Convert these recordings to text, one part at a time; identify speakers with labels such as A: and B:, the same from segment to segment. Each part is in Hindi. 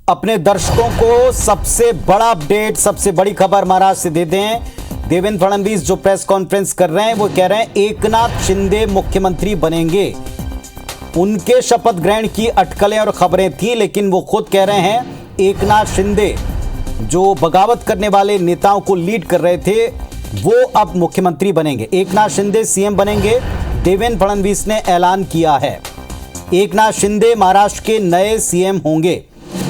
A: अपने दर्शकों को सबसे बड़ा अपडेट, सबसे बड़ी खबर महाराष्ट्र से दे दें। देवेंद्र फडणवीस जो प्रेस कॉन्फ्रेंस कर रहे हैं वो कह रहे हैं एकनाथ शिंदे मुख्यमंत्री बनेंगे। उनके शपथ ग्रहण की अटकलें और खबरें थी, लेकिन वो खुद कह रहे हैं एकनाथ शिंदे जो बगावत करने वाले नेताओं को लीड कर रहे थे वो अब मुख्यमंत्री बनेंगे। एकनाथ शिंदे सीएम बनेंगे, देवेंद्र फडणवीस ने ऐलान किया है। एकनाथ शिंदे महाराष्ट्र के नए सीएम होंगे,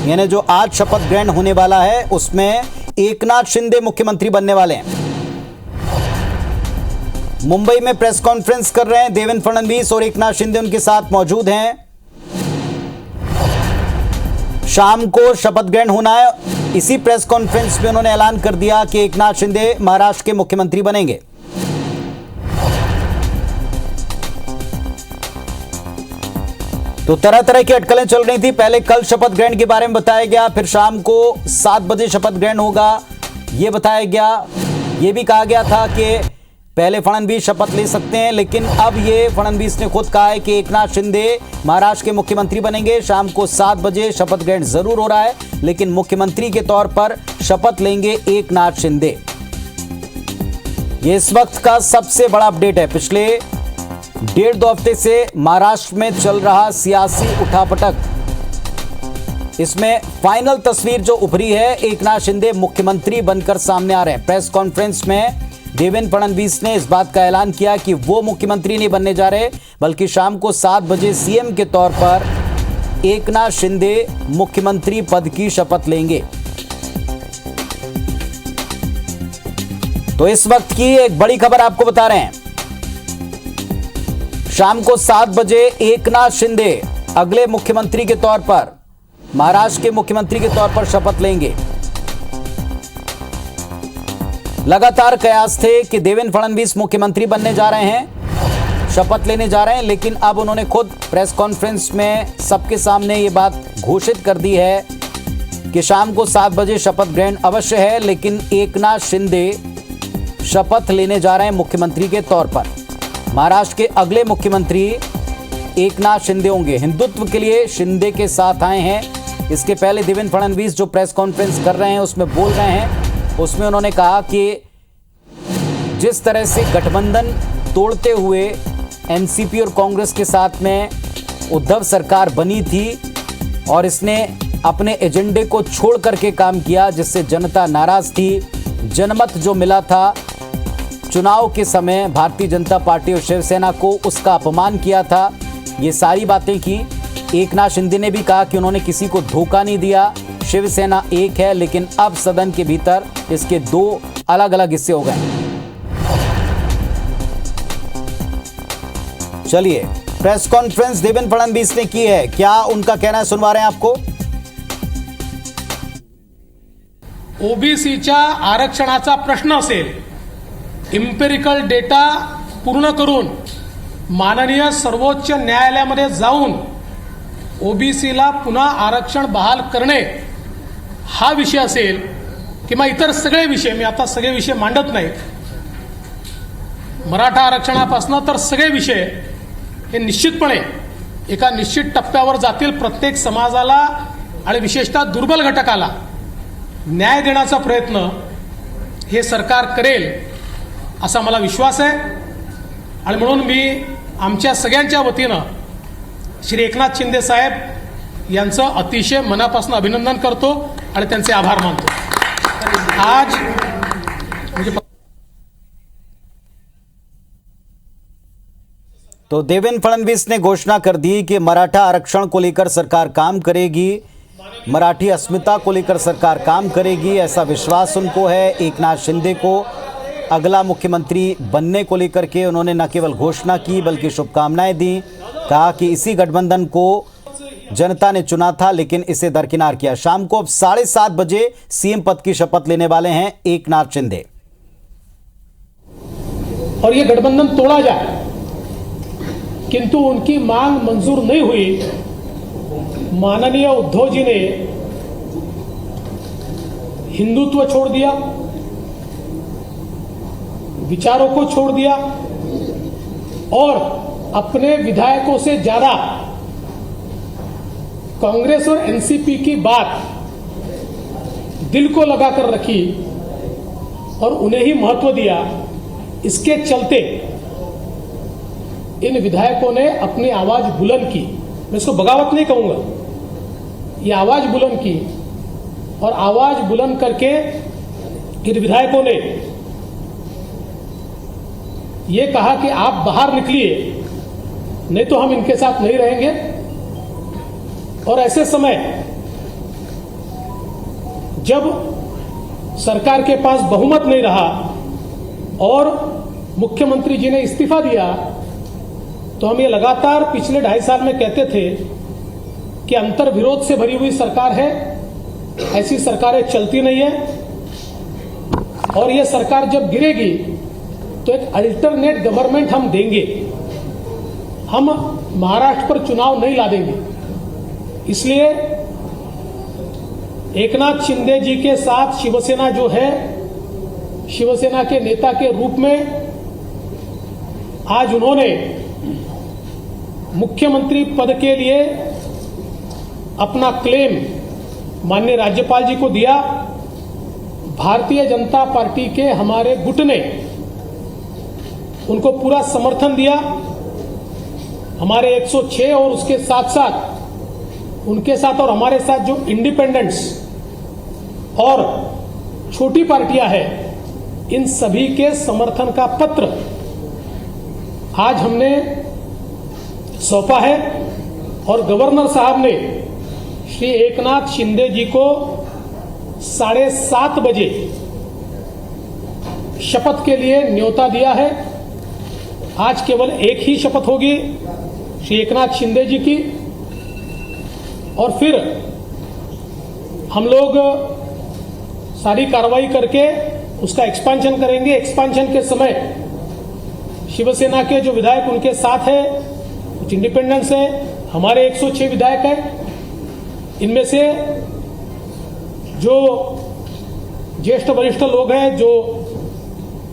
A: यानी जो आज शपथ ग्रहण होने वाला है उसमें एकनाथ शिंदे मुख्यमंत्री बनने वाले हैं। मुंबई में प्रेस कॉन्फ्रेंस कर रहे हैं देवेंद्र फडणवीस और एकनाथ शिंदे उनके साथ मौजूद हैं। शाम को शपथ ग्रहण होना है। इसी प्रेस कॉन्फ्रेंस में उन्होंने ऐलान कर दिया कि एकनाथ शिंदे महाराष्ट्र के मुख्यमंत्री बनेंगे। तो तरह तरह की अटकलें चल रही थी। पहले कल शपथ ग्रहण के बारे में बताया गया, फिर शाम को 7 बजे शपथ ग्रहण होगा यह बताया गया। यह भी कहा गया था कि पहले फडणवीस शपथ ले सकते हैं, लेकिन अब ये फडणवीस ने खुद कहा है कि एकनाथ शिंदे महाराष्ट्र के मुख्यमंत्री बनेंगे। शाम को 7 बजे शपथ ग्रहण जरूर हो रहा है, लेकिन मुख्यमंत्री के तौर पर शपथ लेंगे एकनाथ शिंदे। ये इस वक्त का सबसे बड़ा अपडेट है। पिछले 1.5-2 हफ्ते से महाराष्ट्र में चल रहा सियासी उठापटक, इसमें फाइनल तस्वीर जो उभरी है, एकनाथ शिंदे मुख्यमंत्री बनकर सामने आ रहे हैं। प्रेस कॉन्फ्रेंस में देवेंद्र फडणवीस ने इस बात का ऐलान किया कि वो मुख्यमंत्री नहीं बनने जा रहे, बल्कि शाम को 7 बजे सीएम के तौर पर एकनाथ शिंदे मुख्यमंत्री पद की शपथ लेंगे। तो इस वक्त की एक बड़ी खबर आपको बता रहे हैं। शाम को 7 बजे एकनाथ शिंदे अगले मुख्यमंत्री के तौर पर, महाराष्ट्र के मुख्यमंत्री के तौर पर शपथ लेंगे। लगातार कयास थे कि देवेंद्र फडणवीस मुख्यमंत्री बनने जा रहे हैं, शपथ लेने जा रहे हैं, लेकिन अब उन्होंने खुद प्रेस कॉन्फ्रेंस में सबके सामने ये बात घोषित कर दी है कि शाम को 7 बजे शपथ ग्रहण अवश्य है, लेकिन एकनाथ शिंदे शपथ लेने जा रहे हैं मुख्यमंत्री के तौर पर। महाराष्ट्र के अगले मुख्यमंत्री एकनाथ शिंदे होंगे। हिंदुत्व के लिए शिंदे के साथ आए हैं। इसके पहले देवेंद्र फडणवीस जो प्रेस कॉन्फ्रेंस कर रहे हैं उसमें बोल रहे हैं, उसमें उन्होंने कहा कि जिस तरह से गठबंधन तोड़ते हुए एनसीपी और कांग्रेस के साथ में उद्धव सरकार बनी थी और इसने अपने एजेंडे को छोड़ करके काम किया, जिससे जनता नाराज थी। जनमत जो मिला था चुनाव के समय, भारतीय जनता पार्टी और शिवसेना को उसका अपमान किया था। ये सारी बातें की। एकनाथ शिंदे ने भी कहा कि उन्होंने किसी को धोखा नहीं दिया, शिवसेना एक है, लेकिन अब सदन के भीतर इसके 2 अलग अलग हिस्से हो गए। चलिए, प्रेस कॉन्फ्रेंस देवेंद्र फडणवीस ने की है, क्या उनका कहना है सुनवा रहे हैं आपको।
B: ओबीसीच्या आरक्षणाचा प्रश्न असेल, इम्पेरिकल डेटा पूर्ण करून माननीय सर्वोच्च न्यायालयामध्ये जाऊन ओबीसीला पुन्हा आरक्षण बहाल करणे हा विषय असेल किंवा इतर सगळे विषय, मी आता सगळे विषय मांडत नाही, मराठा आरक्षणापासून तर सगळे विषय हे निश्चितपणे एका निश्चित टप्प्यावर जातील। प्रत्येक समाजाला आणि विशेषतः दुर्बल घटकाला न्याय देण्याचा प्रयत्न हे सरकार करेल असा मला विश्वास आहे। आणि म्हणून मी आमच्या सगळ्यांच्या वतीनं श्री एकनाथ शिंदे साहेब यांचं अतिशय मनापासून अभिनंदन करतो आणि त्यांचे आभार मानतो। आज
A: तो देवेंद्र फडणवीस ने घोषणा कर दी कि मराठा आरक्षण को लेकर सरकार काम करेगी, मराठी अस्मिता को लेकर सरकार काम करेगी, ऐसा विश्वास उनको है। एकनाथ शिंदे को अगला मुख्यमंत्री बनने को लेकर के उन्होंने न केवल घोषणा की बल्कि शुभकामनाएं दी। कहा कि इसी गठबंधन को जनता ने चुना था, लेकिन इसे दरकिनार किया। शाम को अब 7:30 बजे सीएम पद की शपथ लेने वाले हैं एकनाथ शिंदे।
B: और ये गठबंधन तोड़ा जाए, किंतु उनकी मांग मंजूर नहीं हुई। माननीय उद्धव जी ने हिंदुत्व छोड़ दिया, विचारों को छोड़ दिया और अपने विधायकों से ज्यादा कांग्रेस और एनसीपी की बात दिल को लगाकर रखी और उन्हें ही महत्व दिया। इसके चलते इन विधायकों ने अपनी आवाज बुलंद की। मैं इसको बगावत नहीं कहूंगा, ये आवाज बुलंद की और आवाज बुलंद करके इन विधायकों ने ये कहा कि आप बाहर निकलिए, नहीं तो हम इनके साथ नहीं रहेंगे। और ऐसे समय जब सरकार के पास बहुमत नहीं रहा और मुख्यमंत्री जी ने इस्तीफा दिया, तो हम ये लगातार पिछले 2.5 साल में कहते थे कि अंतर विरोध से भरी हुई सरकार है, ऐसी सरकारें चलती नहीं है और ये सरकार जब गिरेगी तो एक अल्टरनेट गवर्नमेंट हम देंगे, हम महाराष्ट्र पर चुनाव नहीं ला देंगे। इसलिए एकनाथ शिंदे जी के साथ शिवसेना जो है, शिवसेना के नेता के रूप में आज उन्होंने मुख्यमंत्री पद के लिए अपना क्लेम माननीय राज्यपाल जी को दिया। भारतीय जनता पार्टी के हमारे गुट ने उनको पूरा समर्थन दिया। हमारे 106 और उसके साथ साथ उनके साथ और हमारे साथ जो इंडिपेंडेंट्स और छोटी पार्टियां हैं, इन सभी के समर्थन का पत्र आज हमने सौंपा है और गवर्नर साहब ने श्री एकनाथ शिंदे जी को 7:30 बजे शपथ के लिए न्योता दिया है। आज केवल एक ही शपथ होगी श्री एकनाथ शिंदे जी की और फिर हम लोग सारी कार्रवाई करके उसका एक्सपांशन करेंगे। एक्सपांशन के समय शिवसेना के जो विधायक उनके साथ है, कुछ इंडिपेंडेंट्स है, हमारे 106 विधायक हैं। इनमें से जो ज्येष्ठ वरिष्ठ लोग हैं, जो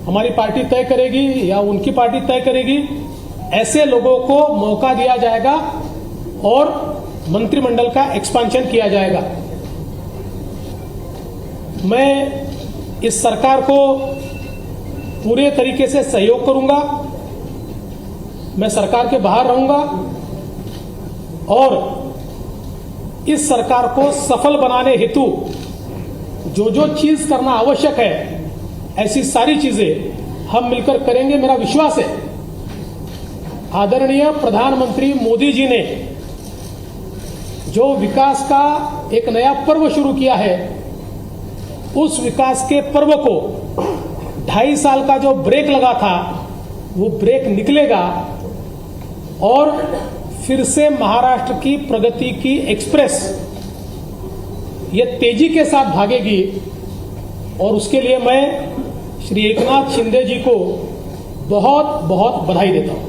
B: हमारी पार्टी तय करेगी या उनकी पार्टी तय करेगी, ऐसे लोगों को मौका दिया जाएगा और मंत्रिमंडल का एक्सपांशन किया जाएगा। मैं इस सरकार को पूरे तरीके से सहयोग करूंगा। मैं सरकार के बाहर रहूंगा और इस सरकार को सफल बनाने हेतु जो जो चीज करना आवश्यक है, ऐसी सारी चीजें हम मिलकर करेंगे। मेरा विश्वास है आदरणीय प्रधानमंत्री मोदी जी ने जो विकास का एक नया पर्व शुरू किया है, उस विकास के पर्व को 2.5 साल का जो ब्रेक लगा था, वो ब्रेक निकलेगा और फिर से महाराष्ट्र की प्रगति की एक्सप्रेस ये तेजी के साथ भागेगी। और उसके लिए मैं श्री एकनाथ शिंदे जी को बहुत बहुत बधाई देता हूं।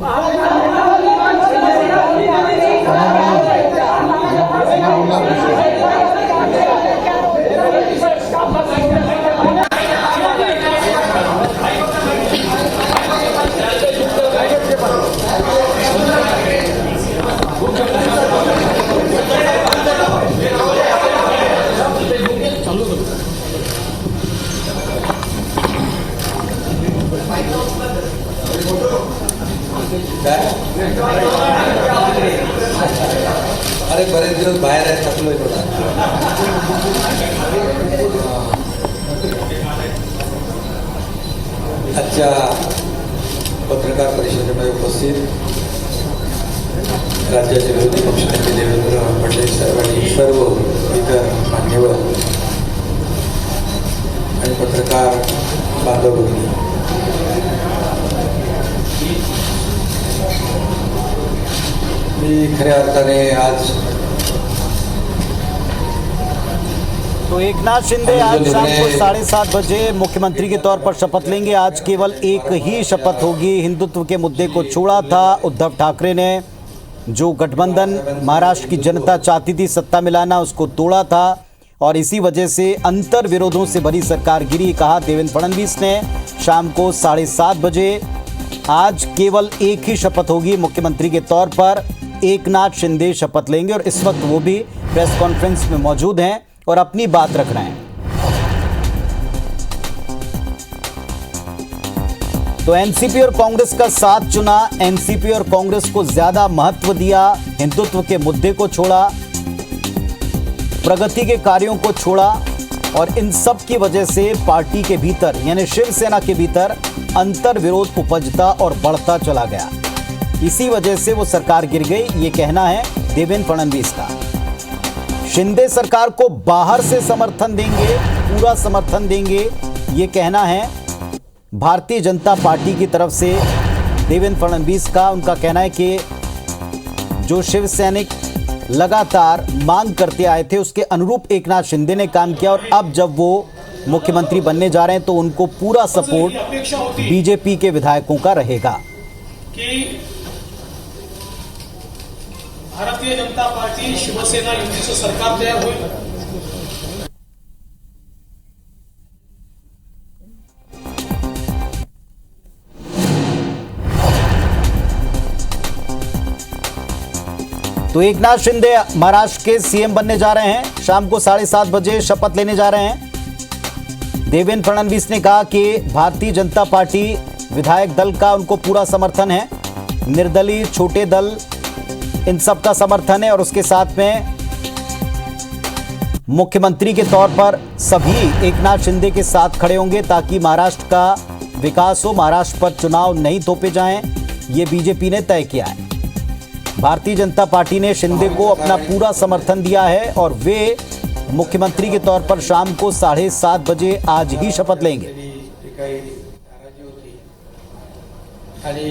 C: अरे बरेच दिवस बाहेर आहे, थकलोय थोडा. आजच्या पत्रकार परिषदेमध्ये उपस्थित राज्याचे विरोधी पक्षनेते देवेंद्र फडणवीस साहेब आणि सर्व इतर मान्यवर आणि पत्रकार बांधव, खऱ्या अर्थाने आज
A: तो एकनाथ शिंदे आज शाम को 7:30 बजे मुख्यमंत्री के तौर पर शपथ लेंगे। आज केवल एक ही शपथ होगी। हिंदुत्व के मुद्दे को छोड़ा था उद्धव ठाकरे ने, जो गठबंधन महाराष्ट्र की जनता चाहती थी सत्ता मिलाना, उसको तोड़ा था और इसी वजह से अंतर विरोधों से भरी सरकार गिरी, कहा देवेंद्र फडणवीस ने। शाम को 7:30 बजे आज केवल एक ही शपथ होगी। मुख्यमंत्री के तौर पर एकनाथ शिंदे शपथ लेंगे और इस वक्त वो भी प्रेस कॉन्फ्रेंस में मौजूद हैं और अपनी बात रख रहे हैं। तो एनसीपी और कांग्रेस का साथ चुना, एनसीपी और कांग्रेस को ज्यादा महत्व दिया, हिंदुत्व के मुद्दे को छोड़ा, प्रगति के कार्यों को छोड़ा और इन सब की वजह से पार्टी के भीतर यानी शिवसेना के भीतर अंतर विरोध उपजता और बढ़ता चला गया। इसी वजह से वो सरकार गिर गई, ये कहना है देवेंद्र फडणवीस का। शिंदे सरकार को बाहर से समर्थन देंगे, पूरा समर्थन देंगे, ये कहना है भारतीय जनता पार्टी की तरफ से देवेंद्र फडणवीस का। उनका कहना है कि जो शिव सैनिक लगातार मांग करते आए थे उसके अनुरूप एकनाथ शिंदे ने काम किया और अब जब वो मुख्यमंत्री बनने जा रहे हैं तो उनको पूरा सपोर्ट बीजेपी के विधायकों का रहेगा।
B: कि भारतीय जनता पार्टी शिवसेना युतीचं सरकार तयार होईल।
A: तो एकनाथ शिंदे महाराष्ट्र के सीएम बनने जा रहे हैं। शाम को 7:30 बजे शपथ लेने जा रहे हैं। देवेंद्र फडणवीस ने कहा कि भारतीय जनता पार्टी विधायक दल का उनको पूरा समर्थन है, निर्दलीय छोटे दल इन सब का समर्थन है और उसके साथ में मुख्यमंत्री के तौर पर सभी एकनाथ शिंदे के साथ खड़े होंगे ताकि महाराष्ट्र का विकास हो, महाराष्ट्र पर चुनाव नहीं थोपे जाएं, ये बीजेपी ने तय किया है। भारतीय जनता पार्टी ने शिंदे को अपना पूरा समर्थन दिया है और वे मुख्यमंत्री के तौर पर शाम को 7:30 बजे आज ही शपथ लेंगे।
C: आणि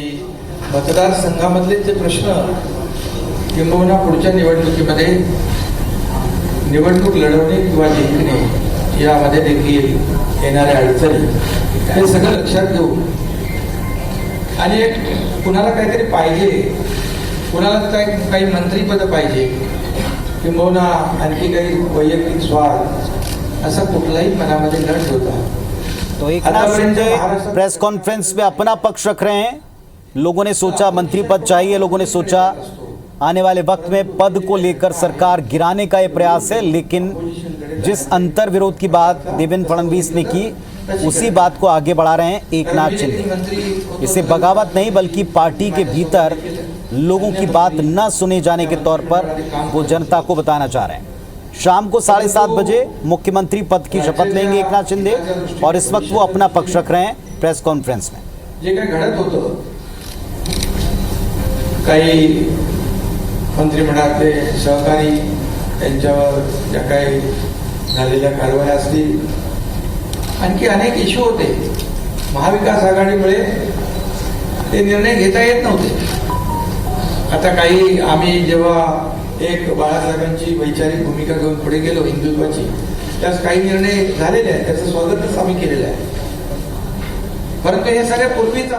C: मतदारसंघामधले जे प्रश्न किंबहुना पुढच्या निवडणुकीमध्ये निवडणूक लढवणे किंवा जिंकणे यामध्ये देखील येणाऱ्या अडचणी हे सगळं लक्षात घेऊन आणि कुणाला काहीतरी पाहिजे, कुणाला काही मंत्रीपद पाहिजे किंबहुना आणखी काही वैयक्तिक स्वार्थ असा कुठलाही मनामध्ये न ठेवता
A: तो एकनाथ शिंदे प्रेस कॉन्फ्रेंस में अपना पक्ष रख रहे हैं। लोगों ने सोचा मंत्री पद चाहिए, लोगों ने सोचा आने वाले वक्त में पद को लेकर सरकार गिराने का यह प्रयास है, लेकिन जिस अंतर विरोध की बात देवेंद्र फडणवीस ने की उसी बात को आगे बढ़ा रहे हैं एकनाथ शिंदे। इसे बगावत नहीं बल्कि पार्टी के भीतर लोगों की बात न सुने जाने के तौर पर वो जनता को बताना चाह रहे हैं। शाम को 7:30 बजे मुख्यमंत्री पद की शपथ लेंगे एकनाथ शिंदे और इस वक्त वो अपना पक्ष रख रहे हैं प्रेस कॉन्फ्रेंस में।
C: जे काही घडत होतं, काही मंत्रिमंडळातले सहकारी त्यांच्यावर ज्या काही झालेल्या कारवाया असतील, आणखी अनेक इश्यू होते, महाविकास आघाडीमुळे ते निर्णय घेता येत नव्हते। आता काही आम्ही जेव्हा एक बाळासाहेबांची वैचारिक भूमिका घेऊन पुढे गेलो हिंदुत्वाची, त्यास काही निर्णय झालेले आहेत, त्याचं स्वागतच आम्ही केलेलं आहे। परंतु हे सगळे पूर्वीच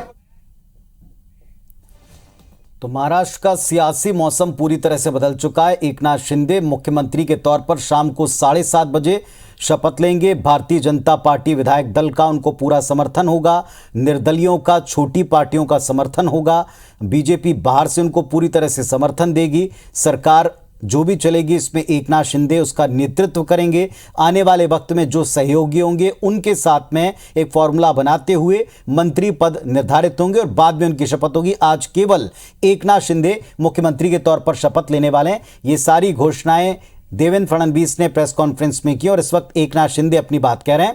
A: तो महाराष्ट्र का सियासी मौसम पूरी तरह से बदल चुका है। एकनाथ शिंदे मुख्यमंत्री के तौर पर शाम को 7:30 बजे शपथ लेंगे। भारतीय जनता पार्टी विधायक दल का उनको पूरा समर्थन होगा, निर्दलियों का, छोटी पार्टियों का समर्थन होगा, बीजेपी बाहर से उनको पूरी तरह से समर्थन देगी। सरकार जो भी चलेगी इसमें एकनाथ शिंदे उसका नेतृत्व करेंगे। आने वाले वक्त में जो सहयोगी होंगे उनके साथ में एक फॉर्मूला बनाते हुए मंत्री पद निर्धारित होंगे और बाद में उनकी शपथ होगी। आज केवल एकनाथ शिंदे मुख्यमंत्री के तौर पर शपथ लेने वाले हैं। ये सारी घोषणाएं देवेंद्र फडणवीस ने प्रेस कॉन्फ्रेंस में की और इस वक्त एकनाथ शिंदे अपनी बात कह रहे हैं।